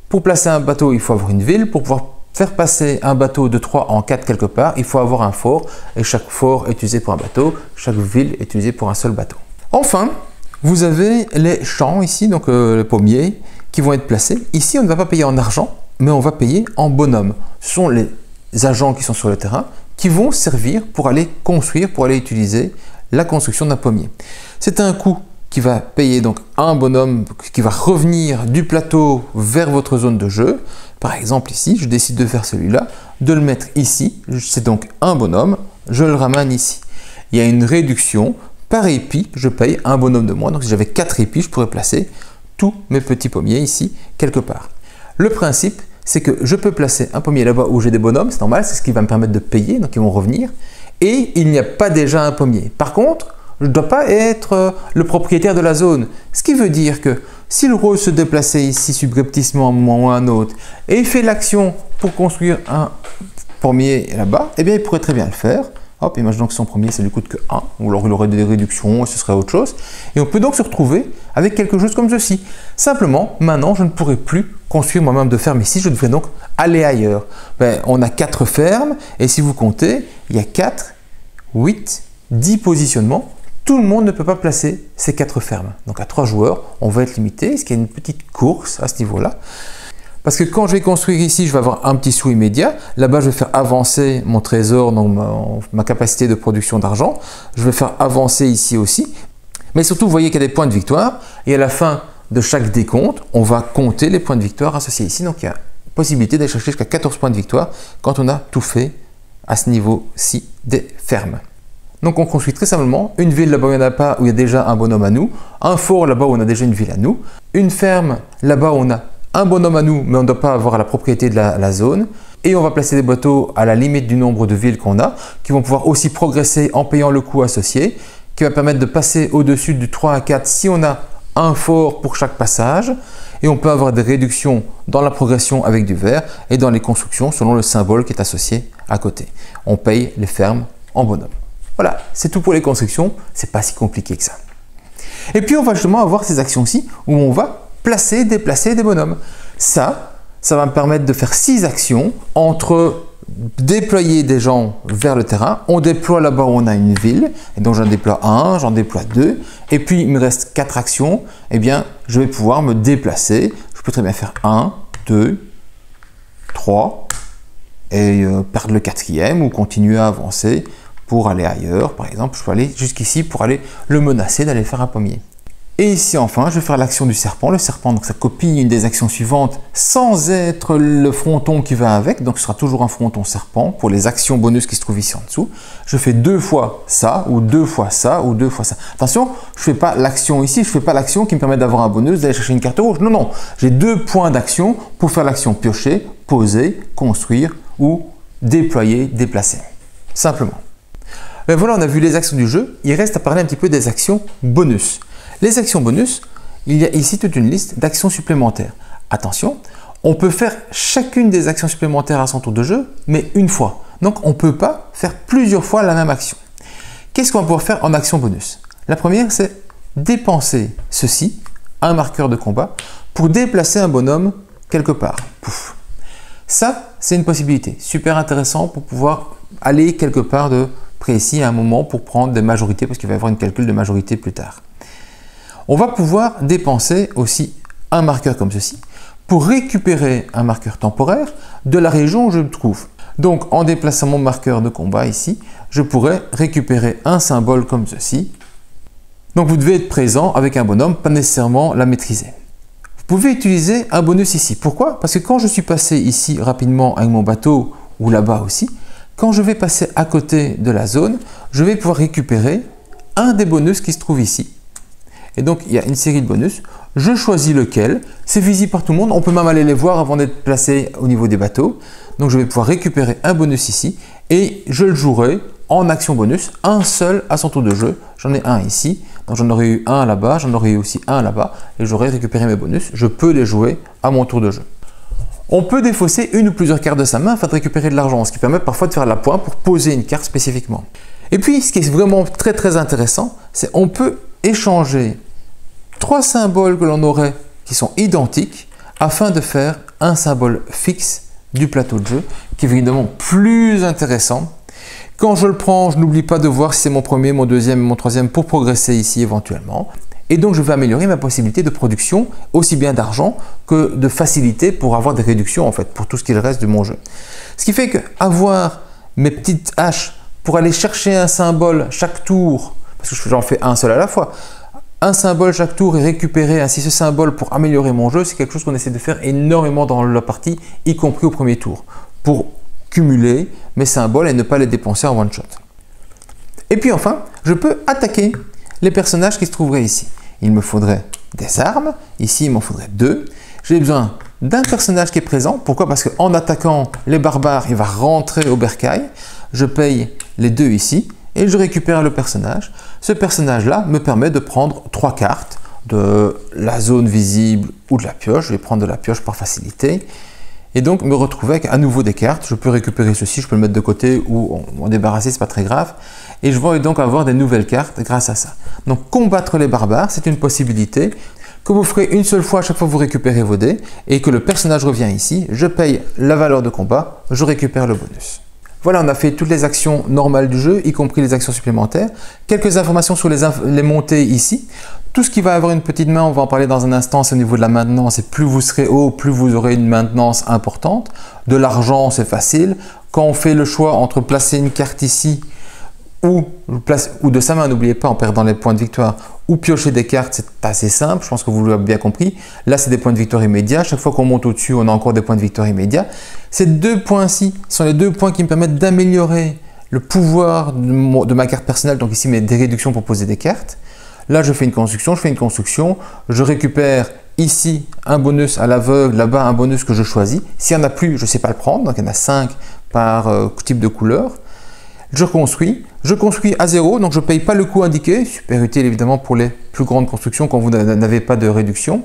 Pour placer un bateau, il faut avoir une ville. Pour pouvoir faire passer un bateau de 3 en 4 quelque part, il faut avoir un fort et chaque fort est utilisé pour un bateau, chaque ville est utilisée pour un seul bateau. Enfin, vous avez les champs ici, donc les pommiers qui vont être placés. Ici, on ne va pas payer en argent, mais on va payer en bonhomme. Ce sont les agents qui sont sur le terrain qui vont servir pour aller construire, pour aller utiliser la construction d'un pommier. C'est un coût qui va payer donc un bonhomme qui va revenir du plateau vers votre zone de jeu. Par exemple ici, je décide de faire celui-là, de le mettre ici, c'est donc un bonhomme, je le ramène ici. Il y a une réduction, par épi, je paye un bonhomme de moins, donc si j'avais 4 épis, je pourrais placer tous mes petits pommiers ici, quelque part. Le principe, c'est que je peux placer un pommier là-bas où j'ai des bonhommes, c'est normal, c'est ce qui va me permettre de payer, donc ils vont revenir, et il n'y a pas déjà un pommier. Par contre, je ne dois pas être le propriétaire de la zone. Ce qui veut dire que si le rôle se déplaçait ici subrepticement à un moment ou à un autre et il fait l'action pour construire un pommier là-bas, eh bien il pourrait très bien le faire. Hop, imaginons que son premier ça lui coûte que 1, ou alors il aurait des réductions et ce serait autre chose. Et on peut donc se retrouver avec quelque chose comme ceci. Simplement, maintenant je ne pourrai plus construire moi-même de ferme ici, je devrais donc aller ailleurs. On a 4 fermes et si vous comptez, il y a 4, 8, 10 positionnements. Tout le monde ne peut pas placer ces 4 fermes. Donc à 3 joueurs, on va être limité. Est-ce qu'il y a une petite course à ce niveau-là? Parce que quand je vais construire ici, je vais avoir un petit sou immédiat. Là-bas, je vais faire avancer mon trésor, donc ma capacité de production d'argent. Je vais faire avancer ici aussi. Mais surtout, vous voyez qu'il y a des points de victoire. Et à la fin de chaque décompte, on va compter les points de victoire associés ici. Donc il y a possibilité d'aller chercher jusqu'à 14 points de victoire quand on a tout fait à ce niveau-ci des fermes. Donc on construit très simplement une ville là-bas où il n'y en a pas, où il y a déjà un bonhomme à nous, un fort là-bas où on a déjà une ville à nous, une ferme là-bas où on a un bonhomme à nous, mais on ne doit pas avoir la propriété de la zone, et on va placer des bateaux à la limite du nombre de villes qu'on a, qui vont pouvoir aussi progresser en payant le coût associé, qui va permettre de passer au-dessus du 3 à 4 si on a un fort pour chaque passage, et on peut avoir des réductions dans la progression avec du vert et dans les constructions selon le symbole qui est associé à côté. On paye les fermes en bonhomme. Voilà, c'est tout pour les constructions, c'est pas si compliqué que ça. Et puis on va justement avoir ces actions-ci où on va placer, déplacer des bonhommes. Ça va me permettre de faire 6 actions entre déployer des gens vers le terrain. On déploie là-bas où on a une ville, et donc j'en déploie 1, j'en déploie 2, et puis il me reste 4 actions, eh bien je vais pouvoir me déplacer. Je peux très bien faire 1, 2, 3, et perdre le 4e ou continuer à avancer pour aller ailleurs. Par exemple, je peux aller jusqu'ici pour aller le menacer d'aller faire un pommier. Et ici enfin, je vais faire l'action du serpent. Le serpent, donc ça copie une des actions suivantes sans être le fronton qui va avec. Donc ce sera toujours un fronton serpent pour les actions bonus qui se trouvent ici en dessous. Je fais 2 fois ça, ou 2 fois ça, ou 2 fois ça. Attention, je ne fais pas l'action ici, je ne fais pas l'action qui me permet d'avoir un bonus, d'aller chercher une carte rouge. Non, non, j'ai 2 points d'action pour faire l'action piocher, poser, construire ou déployer, déplacer. simplement. Mais voilà, on a vu les actions du jeu. Il reste à parler un petit peu des actions bonus. Les actions bonus, il y a ici toute une liste d'actions supplémentaires. Attention, on peut faire chacune des actions supplémentaires à son tour de jeu, mais une fois. Donc, on ne peut pas faire plusieurs fois la même action. Qu'est-ce qu'on va pouvoir faire en action bonus? La première, c'est dépenser ceci, un marqueur de combat, pour déplacer un bonhomme quelque part. Pouf. Ça, c'est une possibilité super intéressant pour pouvoir aller quelque part de précis à un moment pour prendre des majorités, parce qu'il va y avoir une calcul de majorité plus tard. On va pouvoir dépenser aussi un marqueur comme ceci pour récupérer un marqueur temporaire de la région où je me trouve. Donc, en déplaçant mon marqueur de combat ici, je pourrais récupérer un symbole comme ceci. Donc, vous devez être présent avec un bonhomme, pas nécessairement la maîtriser. Vous pouvez utiliser un bonus ici. Pourquoi? Parce que quand je suis passé ici rapidement avec mon bateau, ou là-bas aussi, quand je vais passer à côté de la zone, je vais pouvoir récupérer un des bonus qui se trouve ici. Et donc, il y a une série de bonus. Je choisis lequel. C'est visible par tout le monde. On peut même aller les voir avant d'être placé au niveau des bateaux. Donc, je vais pouvoir récupérer un bonus ici et je le jouerai en action bonus, un seul à son tour de jeu. J'en ai un ici. Donc, j'en aurais eu un là-bas. J'en aurais eu aussi un là-bas. Et j'aurais récupéré mes bonus. Je peux les jouer à mon tour de jeu. On peut défausser une ou plusieurs cartes de sa main afin de récupérer de l'argent, ce qui permet parfois de faire la pointe pour poser une carte spécifiquement. Et puis, ce qui est vraiment très intéressant, c'est qu'on peut échanger 3 symboles que l'on aurait qui sont identiques afin de faire un symbole fixe du plateau de jeu qui est évidemment plus intéressant. Quand je le prends, je n'oublie pas de voir si c'est mon premier, mon deuxième, mon troisième pour progresser ici éventuellement. Et donc, je vais améliorer ma possibilité de production, aussi bien d'argent que de facilité pour avoir des réductions en fait, pour tout ce qu'il reste de mon jeu. Ce qui fait qu'avoir mes petites haches pour aller chercher un symbole chaque tour, parce que j'en fais un seul à la fois, un symbole chaque tour et récupérer ainsi ce symbole pour améliorer mon jeu, c'est quelque chose qu'on essaie de faire énormément dans la partie, y compris au premier tour, pour cumuler mes symboles et ne pas les dépenser en one shot. Et puis enfin, je peux attaquer les personnages qui se trouveraient ici. Il me faudrait des armes, ici il m'en faudrait 2. J'ai besoin d'un personnage qui est présent. Pourquoi? Parce qu'en attaquant les barbares, il va rentrer au bercail. Je paye les 2 ici et je récupère le personnage. Ce personnage-là me permet de prendre 3 cartes de la zone visible ou de la pioche. Je vais prendre de la pioche par facilité. Et donc me retrouver avec à nouveau des cartes. Je peux récupérer ceci, je peux le mettre de côté ou en débarrasser, c'est pas très grave. Et je vais donc avoir des nouvelles cartes grâce à ça. Donc combattre les barbares, c'est une possibilité que vous ferez une seule fois à chaque fois que vous récupérez vos dés et que le personnage revient ici. Je paye la valeur de combat, je récupère le bonus. Voilà, on a fait toutes les actions normales du jeu, y compris les actions supplémentaires. Quelques informations sur les montées ici. Tout ce qui va avoir une petite main, on va en parler dans un instant, c'est au niveau de la maintenance. Et plus vous serez haut, plus vous aurez une maintenance importante. De l'argent, c'est facile. Quand on fait le choix entre placer une carte ici ou de sa main, n'oubliez pas en perdant les points de victoire, ou piocher des cartes, c'est assez simple, je pense que vous l'avez bien compris. Là, c'est des points de victoire immédiats. Chaque fois qu'on monte au-dessus, on a encore des points de victoire immédiats. Ces 2 points-ci sont les 2 points qui me permettent d'améliorer le pouvoir de ma carte personnelle. Donc ici, des réductions pour poser des cartes. Là, je fais une construction, je récupère ici un bonus à l'aveugle, là-bas un bonus que je choisis. S'il n'y en a plus, je ne sais pas le prendre, donc il y en a 5 par type de couleur. Je construis à 0, donc je ne paye pas le coût indiqué, super utile évidemment pour les plus grandes constructions quand vous n'avez pas de réduction.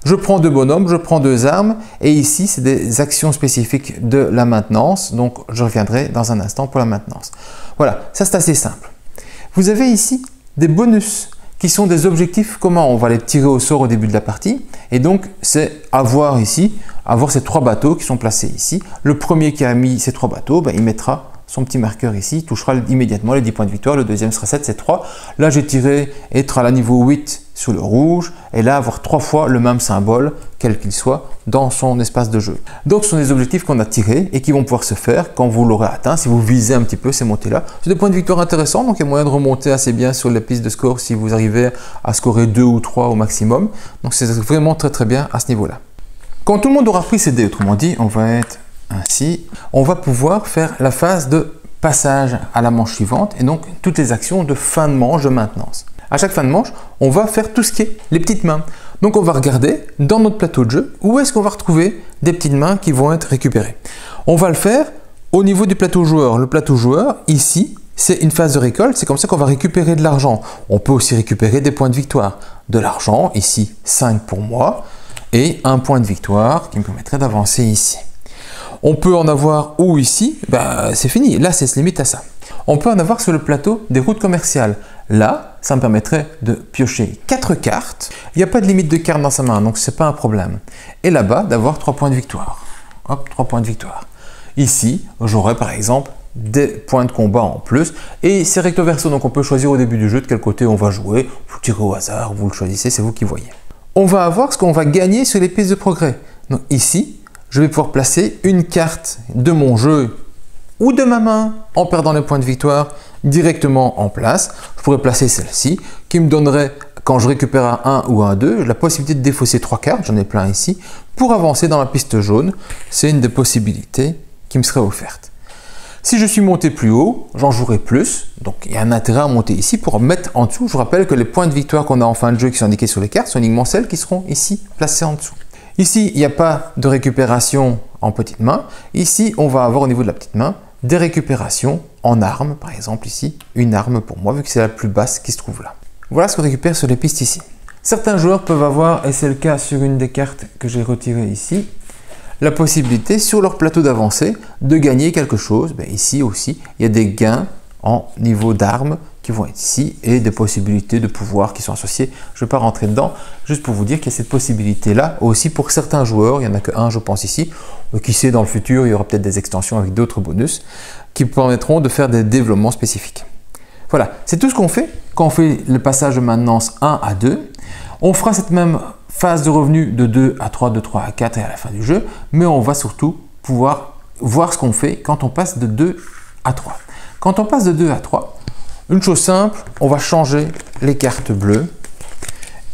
Je prends 2 bonhommes, je prends 2 armes, et ici c'est des actions spécifiques de la maintenance, donc je reviendrai dans un instant pour la maintenance. Voilà, ça c'est assez simple. Vous avez ici des bonus qui sont des objectifs communs. On va les tirer au sort au début de la partie, et donc c'est avoir ici, avoir ces 3 bateaux qui sont placés ici. Le premier qui a mis ces 3 bateaux, il mettra son petit marqueur ici, touchera immédiatement les 10 points de victoire. Le deuxième sera 7, c'est 3. Là, j'ai tiré être à la niveau 8 sur le rouge et là, avoir 3 fois le même symbole, quel qu'il soit, dans son espace de jeu. Donc, ce sont des objectifs qu'on a tirés et qui vont pouvoir se faire quand vous l'aurez atteint, si vous visez un petit peu ces montées-là. C'est des points de victoire intéressants, donc il y a moyen de remonter assez bien sur les pistes de score si vous arrivez à scorer 2 ou 3 au maximum. Donc, c'est vraiment très bien à ce niveau-là. Quand tout le monde aura pris ses dés, autrement dit, on va être ainsi, on va pouvoir faire la phase de passage à la manche suivante et donc toutes les actions de fin de manche de maintenance. À chaque fin de manche, on va faire tout ce qui est les petites mains. Donc on va regarder dans notre plateau de jeu où est-ce qu'on va retrouver des petites mains qui vont être récupérées. On va le faire Au niveau du plateau joueur, le plateau joueur, ici, c'est une phase de récolte, c'est comme ça qu'on va récupérer de l'argent. On peut aussi récupérer des points de victoire. De l'argent, ici 5 pour moi, et un point de victoire qui me permettrait d'avancer ici. On peut en avoir où ici, c'est fini, là c'est se limite à ça. On peut en avoir sur le plateau des routes commerciales. Là, ça me permettrait de piocher 4 cartes. Il n'y a pas de limite de cartes dans sa main, donc ce n'est pas un problème. Et là-bas, d'avoir 3 points de victoire. Hop, 3 points de victoire. Ici, j'aurai par exemple des points de combat en plus. Et c'est recto verso, donc on peut choisir au début du jeu de quel côté on va jouer. Vous tirez au hasard, vous le choisissez, c'est vous qui voyez. On va avoir ce qu'on va gagner sur les pistes de progrès. Donc ici, je vais pouvoir placer une carte de mon jeu ou de ma main en perdant les points de victoire directement en place. Je pourrais placer celle-ci qui me donnerait, quand je récupère un 1 ou un 2, la possibilité de défausser 3 cartes, j'en ai plein ici, pour avancer dans la piste jaune. C'est une des possibilités qui me serait offerte. Si je suis monté plus haut, j'en jouerai plus. Donc il y a un intérêt à monter ici pour mettre en dessous. Je vous rappelle que les points de victoire qu'on a en fin de jeu qui sont indiqués sur les cartes sont uniquement celles qui seront ici placées en dessous. Ici, il n'y a pas de récupération en petite main. Ici, on va avoir au niveau de la petite main des récupérations en armes. Par exemple ici, une arme pour moi vu que c'est la plus basse qui se trouve là. Voilà ce qu'on récupère sur les pistes ici. Certains joueurs peuvent avoir, et c'est le cas sur une des cartes que j'ai retirées ici, la possibilité sur leur plateau d'avancée de gagner quelque chose. Ici aussi, il y a des gains en niveau d'armes qui vont être ici et des possibilités de pouvoir qui sont associées. Je ne vais pas rentrer dedans, juste pour vous dire qu'il y a cette possibilité-là aussi pour certains joueurs. Il n'y en a qu'un, je pense, ici. Qui sait, dans le futur, il y aura peut-être des extensions avec d'autres bonus qui permettront de faire des développements spécifiques. Voilà, c'est tout ce qu'on fait quand on fait le passage de maintenance 1 à 2. On fera cette même phase de revenu de 2 à 3, de 3 à 4 et à la fin du jeu, mais on va surtout pouvoir voir ce qu'on fait quand on passe de 2 à 3. Quand on passe de 2 à 3, une chose simple, on va changer les cartes bleues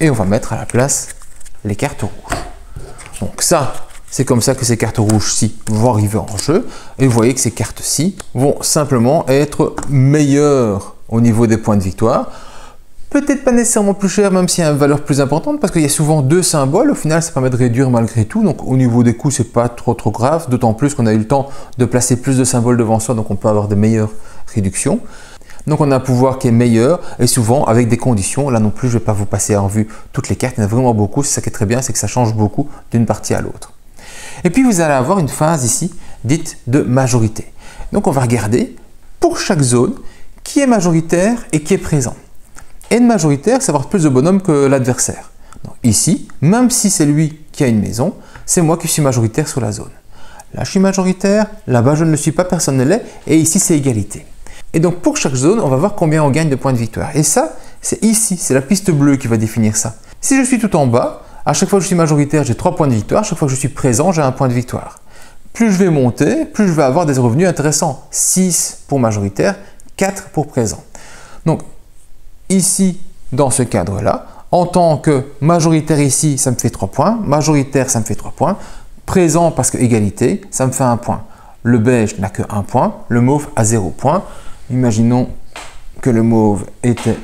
et on va mettre à la place les cartes rouges. Donc ça, c'est comme ça que ces cartes rouges-ci vont arriver en jeu et vous voyez que ces cartes-ci vont simplement être meilleures au niveau des points de victoire. Peut-être pas nécessairement plus cher, même s'il y a une valeur plus importante, parce qu'il y a souvent 2 symboles. Au final, ça permet de réduire malgré tout. Donc, au niveau des coûts, c'est pas trop grave. D'autant plus qu'on a eu le temps de placer plus de symboles devant soi, donc on peut avoir de meilleures réductions. Donc, on a un pouvoir qui est meilleur et souvent avec des conditions. Là non plus, je ne vais pas vous passer en vue toutes les cartes. Il y en a vraiment beaucoup. C'est ça qui est très bien, c'est que ça change beaucoup d'une partie à l'autre. Et puis, vous allez avoir une phase ici dite de majorité. Donc, on va regarder pour chaque zone qui est majoritaire et qui est présent. Et une majoritaire, c'est avoir plus de bonhommes que l'adversaire. Ici, même si c'est lui qui a une maison, c'est moi qui suis majoritaire sur la zone. Là, je suis majoritaire, là-bas, je ne le suis pas, personne ne l'est, et ici, c'est égalité. Et donc, pour chaque zone, on va voir combien on gagne de points de victoire. Et ça, c'est ici, c'est la piste bleue qui va définir ça. Si je suis tout en bas, à chaque fois que je suis majoritaire, j'ai 3 points de victoire, à chaque fois que je suis présent, j'ai un point de victoire. Plus je vais monter, plus je vais avoir des revenus intéressants. 6 pour majoritaire, 4 pour présent. Donc, ici, dans ce cadre-là, en tant que majoritaire ici, ça me fait 3 points. Majoritaire, ça me fait 3 points. Présent, parce que égalité, ça me fait 1 point. Le beige n'a que 1 point. Le mauve a 0 point. Imaginons que le mauve était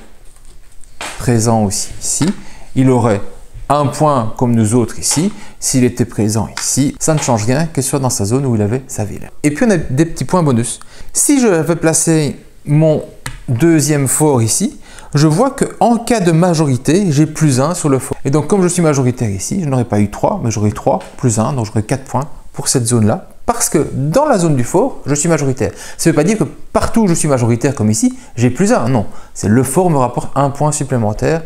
présent aussi ici. Il aurait 1 point comme nous autres ici. S'il était présent ici, ça ne change rien que ce soit dans sa zone où il avait sa ville. Et puis, on a des petits points bonus. Si je vais placer mon deuxième fort ici, je vois qu'en cas de majorité, j'ai plus 1 sur le fort. Et donc, comme je suis majoritaire ici, je n'aurais pas eu 3, mais j'aurais 3 plus 1, donc j'aurais 4 points pour cette zone-là. Parce que dans la zone du fort, je suis majoritaire. Ça ne veut pas dire que partout où je suis majoritaire comme ici, j'ai plus 1. Non, c'est le fort me rapporte 1 point supplémentaire.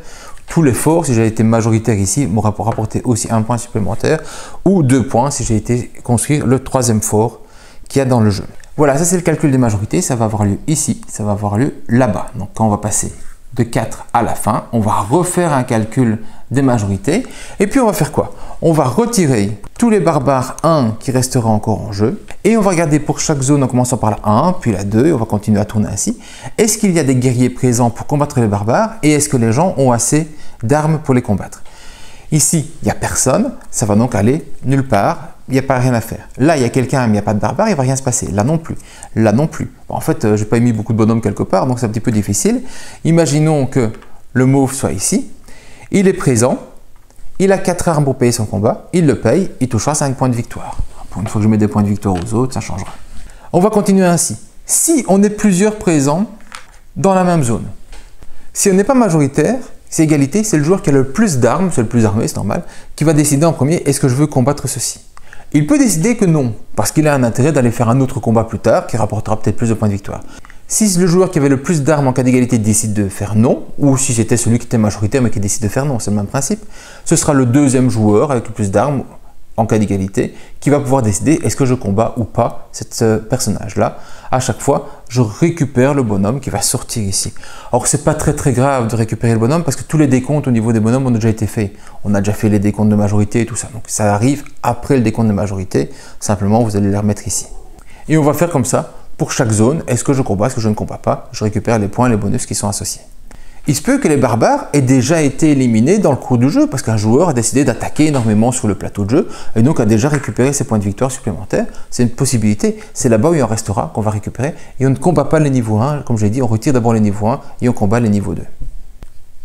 Tous les forts, si j'avais été majoritaire ici, m'auraient rapporté aussi 1 point supplémentaire. Ou 2 points si j'ai été construire le 3e fort qu'il y a dans le jeu. Voilà, ça c'est le calcul des majorités. Ça va avoir lieu ici, ça va avoir lieu là-bas. Donc quand on va passer de 4 à la fin, on va refaire un calcul des majorités et puis on va faire quoi? On va retirer tous les barbares 1 qui restera encore en jeu et on va regarder pour chaque zone en commençant par la 1 puis la 2 et on va continuer à tourner ainsi. Est-ce qu'il y a des guerriers présents pour combattre les barbares et est-ce que les gens ont assez d'armes pour les combattre? Ici, il n'y a personne, ça va donc aller nulle part. Il n'y a pas rien à faire. Là, il y a quelqu'un, mais il n'y a pas de barbare, il ne va rien se passer. Là non plus. Là non plus. Bon, en fait, je n'ai pas mis beaucoup de bonhommes quelque part, donc c'est un petit peu difficile. Imaginons que le mauve soit ici. Il est présent. Il a 4 armes pour payer son combat. Il le paye. Il touchera 5 points de victoire. Pour une fois que je mets des points de victoire aux autres, ça changera. On va continuer ainsi. Si on est plusieurs présents dans la même zone, si on n'est pas majoritaire, c'est égalité, c'est le joueur qui a le plus d'armes, c'est le plus armé, c'est normal, qui va décider en premier, est-ce que je veux combattre ceci? Il peut décider que non, parce qu'il a un intérêt d'aller faire un autre combat plus tard, qui rapportera peut-être plus de points de victoire. Si le joueur qui avait le plus d'armes en cas d'égalité décide de faire non, ou si c'était celui qui était majoritaire mais qui décide de faire non, c'est le même principe, ce sera le deuxième joueur avec le plus d'armes en cas d'égalité qui va pouvoir décider est-ce que je combats ou pas ce personnage-là. À chaque fois, je récupère le bonhomme qui va sortir ici. Or, c'est pas très grave de récupérer le bonhomme parce que tous les décomptes au niveau des bonhommes ont déjà été faits. On a déjà fait les décomptes de majorité et tout ça. Donc, ça arrive après le décompte de majorité. Simplement, vous allez les remettre ici. Et on va faire comme ça pour chaque zone. Est-ce que je combats, est-ce que je ne combats pas? Je récupère les points et les bonus qui sont associés. Il se peut que les barbares aient déjà été éliminés dans le cours du jeu parce qu'un joueur a décidé d'attaquer énormément sur le plateau de jeu et donc a déjà récupéré ses points de victoire supplémentaires. C'est une possibilité, c'est là-bas où il en restera qu'on va récupérer et on ne combat pas les niveaux 1, comme je l'ai dit, on retire d'abord les niveaux 1 et on combat les niveaux 2.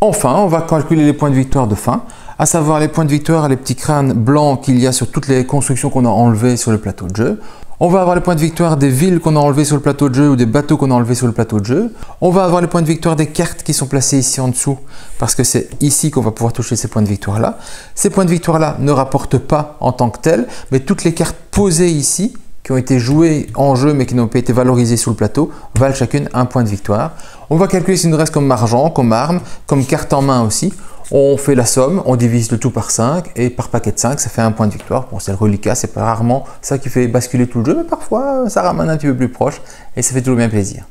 Enfin, on va calculer les points de victoire de fin, à savoir les points de victoire, les petits crânes blancs qu'il y a sur toutes les constructions qu'on a enlevées sur le plateau de jeu. On va avoir les points de victoire des villes qu'on a enlevées sur le plateau de jeu ou des bateaux qu'on a enlevés sur le plateau de jeu. On va avoir les points de victoire des cartes qui sont placées ici en dessous parce que c'est ici qu'on va pouvoir toucher ces points de victoire-là. Ces points de victoire-là ne rapportent pas en tant que tels, mais toutes les cartes posées ici, qui ont été jouées en jeu mais qui n'ont pas été valorisées sur le plateau, valent chacune un point de victoire. On va calculer s'il nous reste comme argent, comme arme, comme carte en main aussi. On fait la somme, on divise le tout par 5 et par paquet de 5, ça fait un point de victoire. Bon, c'est le reliquat, c'est pas rarement ça qui fait basculer tout le jeu, mais parfois ça ramène un petit peu plus proche et ça fait toujours bien plaisir.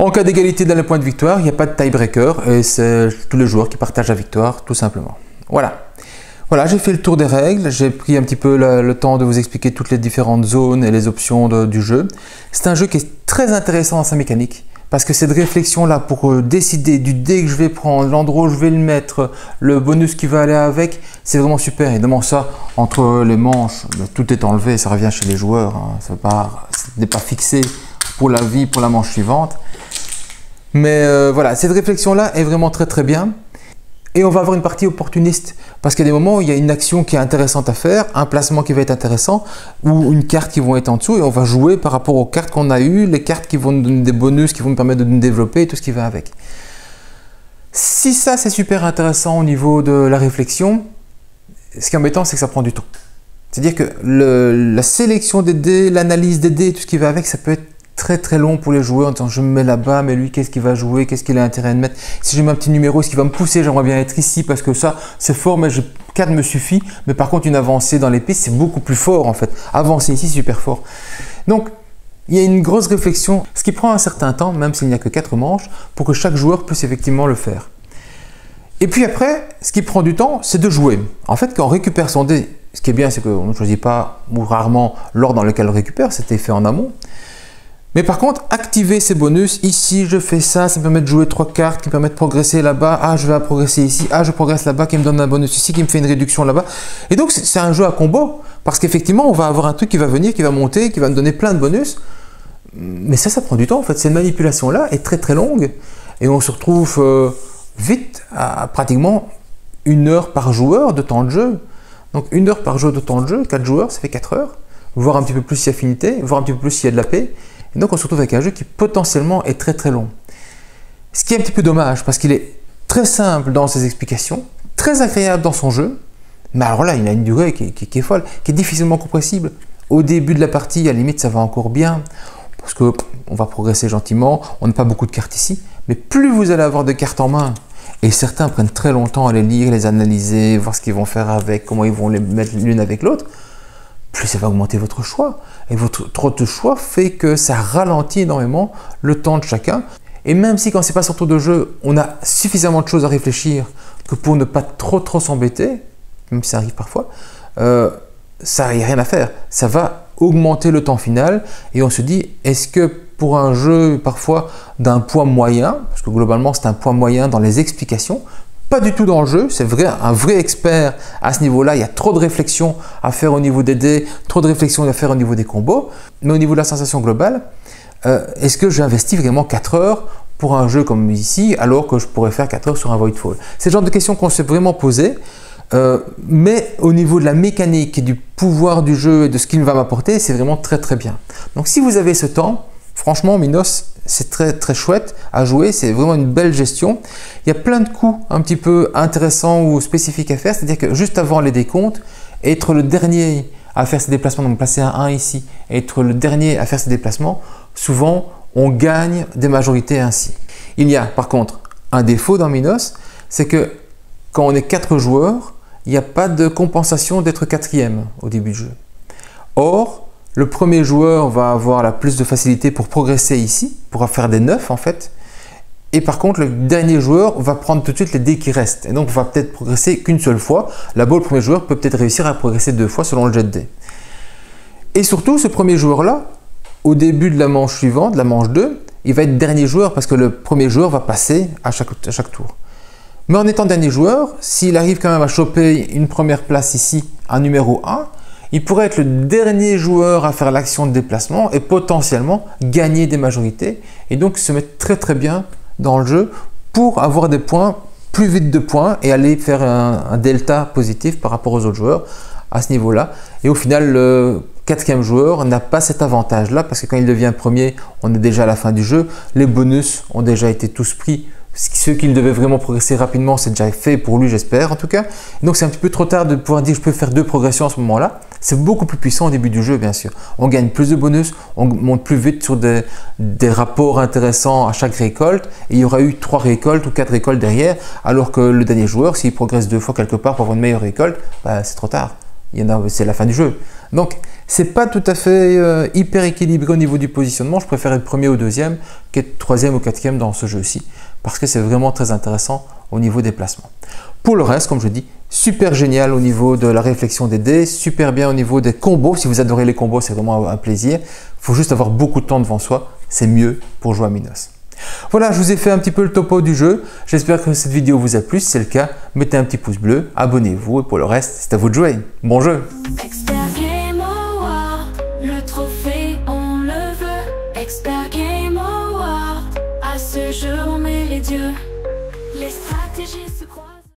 En cas d'égalité dans les points de victoire, il n'y a pas de tiebreaker et c'est tous les joueurs qui partagent la victoire tout simplement. Voilà. Voilà, j'ai fait le tour des règles, j'ai pris un petit peu le temps de vous expliquer toutes les différentes zones et les options du jeu. C'est un jeu qui est très intéressant dans sa mécanique. Parce que cette réflexion-là, pour décider du dé que je vais prendre, l'endroit où je vais le mettre, le bonus qui va aller avec, c'est vraiment super. Évidemment, ça, entre les manches, tout est enlevé, ça revient chez les joueurs. Hein. Ce n'est pas fixé pour la vie, pour la manche suivante. Mais voilà, cette réflexion-là est vraiment très bien. Et on va avoir une partie opportuniste parce qu'il y a des moments où il y a une action qui est intéressante à faire, un placement qui va être intéressant ou une carte qui vont être en dessous et on va jouer par rapport aux cartes qu'on a eues, les cartes qui vont nous donner des bonus, qui vont nous permettre de nous développer et tout ce qui va avec. Si ça c'est super intéressant au niveau de la réflexion, ce qui est embêtant c'est que ça prend du temps. C'est-à-dire que la sélection des dés, l'analyse des dés, tout ce qui va avec, ça peut être très long pour les joueurs en disant je me mets là-bas mais lui qu'est-ce qu'il va jouer, qu'est-ce qu'il a intérêt de mettre, si je mets un petit numéro est-ce qu'il va me pousser, j'aimerais bien être ici parce que ça c'est fort mais 4 me suffit, mais par contre une avancée dans les pistes c'est beaucoup plus fort en fait, avancer ici c'est super fort. Donc il y a une grosse réflexion, ce qui prend un certain temps même s'il n'y a que 4 manches pour que chaque joueur puisse effectivement le faire. Et puis après ce qui prend du temps c'est de jouer. En fait quand on récupère son dé, ce qui est bien c'est qu'on ne choisit pas ou rarement l'ordre dans lequel on récupère, c'était fait en amont. Mais par contre, activer ces bonus, ici je fais ça, ça me permet de jouer 3 cartes qui me permettent de progresser là-bas, ah je vais progresser ici, ah je progresse là-bas qui me donne un bonus ici, qui me fait une réduction là-bas. Et donc c'est un jeu à combo, parce qu'effectivement on va avoir un truc qui va venir, qui va monter, qui va me donner plein de bonus. Mais ça prend du temps en fait, cette manipulation-là est très longue et on se retrouve vite à pratiquement 1 heure par joueur de temps de jeu. Donc 1 heure par joueur de temps de jeu, 4 joueurs, ça fait 4 heures, voire un petit peu plus s'il y a affinité, voire un petit peu plus s'il y a de la paix. Et donc on se retrouve avec un jeu qui potentiellement est très long. Ce qui est un petit peu dommage parce qu'il est très simple dans ses explications, très agréable dans son jeu, mais alors là il a une durée qui est folle, qui est difficilement compressible. Au début de la partie, à la limite ça va encore bien, parce qu'on va progresser gentiment, on n'a pas beaucoup de cartes ici, mais plus vous allez avoir de cartes en main, et certains prennent très longtemps à les lire, les analyser, voir ce qu'ils vont faire avec, comment ils vont les mettre l'une avec l'autre, plus ça va augmenter votre choix. Et votre choix fait que ça ralentit énormément le temps de chacun. Et même si quand c'est pas son tour de jeu, on a suffisamment de choses à réfléchir que pour ne pas trop s'embêter, même si ça arrive parfois, ça n'y a rien à faire. Ça va augmenter le temps final et on se dit, est-ce que pour un jeu parfois d'un poids moyen, parce que globalement c'est un poids moyen dans les explications, pas du tout dans le jeu, c'est un vrai expert à ce niveau-là, il y a trop de réflexion à faire au niveau des dés, trop de réflexion à faire au niveau des combos, mais au niveau de la sensation globale, est-ce que j'investis vraiment 4 heures pour un jeu comme ici, alors que je pourrais faire 4 heures sur un Voidfall? C'est le genre de questions qu'on s'est vraiment posé. Mais au niveau de la mécanique et du pouvoir du jeu et de ce qu'il va m'apporter, c'est vraiment très très bien. Donc si vous avez ce temps, franchement Minos, c'est très très chouette à jouer, c'est vraiment une belle gestion. Il y a plein de coups un petit peu intéressants ou spécifiques à faire, c'est-à-dire que juste avant les décomptes, être le dernier à faire ses déplacements, donc placer un 1 ici, et être le dernier à faire ses déplacements, souvent on gagne des majorités ainsi. Il y a par contre un défaut dans Minos, c'est que quand on est 4 joueurs, il n'y a pas de compensation d'être quatrième au début du jeu. Or, le premier joueur va avoir la plus de facilité pour progresser ici, pour faire des 9 en fait. Et par contre, le dernier joueur va prendre tout de suite les dés qui restent. Et donc, va peut-être progresser qu'une seule fois. Là-bas, le premier joueur peut peut-être réussir à progresser 2 fois selon le jet de dés. Et surtout, ce premier joueur-là, au début de la manche suivante, de la manche 2, il va être dernier joueur parce que le premier joueur va passer à chaque tour. Mais en étant dernier joueur, s'il arrive quand même à choper une première place ici, un numéro 1, il pourrait être le dernier joueur à faire l'action de déplacement et potentiellement gagner des majorités et donc se mettre très très bien dans le jeu pour avoir des points, plus vite de points et aller faire un delta positif par rapport aux autres joueurs à ce niveau-là. Et au final, le quatrième joueur n'a pas cet avantage-là parce que quand il devient premier, on est déjà à la fin du jeu. Les bonus ont déjà été tous pris. Ceux qui devaient vraiment progresser rapidement, c'est déjà fait pour lui, j'espère en tout cas. Donc c'est un petit peu trop tard de pouvoir dire je peux faire 2 progressions à ce moment-là. C'est beaucoup plus puissant au début du jeu, bien sûr. On gagne plus de bonus, on monte plus vite sur des rapports intéressants à chaque récolte. Et il y aura eu 3 récoltes ou 4 récoltes derrière, alors que le dernier joueur, s'il progresse 2 fois quelque part pour avoir une meilleure récolte, bah, c'est trop tard. C'est la fin du jeu. Donc, c'est pas tout à fait hyper équilibré au niveau du positionnement. Je préfère être premier ou deuxième qu'être troisième ou quatrième dans ce jeu-ci, parce que c'est vraiment très intéressant au niveau des placements. Pour le reste, comme je dis, super génial au niveau de la réflexion des dés, super bien au niveau des combos. Si vous adorez les combos, c'est vraiment un plaisir. Il faut juste avoir beaucoup de temps devant soi, c'est mieux pour jouer à Minos. Voilà, je vous ai fait un petit peu le topo du jeu. J'espère que cette vidéo vous a plu. Si c'est le cas, mettez un petit pouce bleu, abonnez-vous et pour le reste, c'est à vous de jouer. Bon jeu! Expert Game Award, le trophée on le veut. Expert Game Award, à ce jeu on met les dieux. Les stratégies se croisent.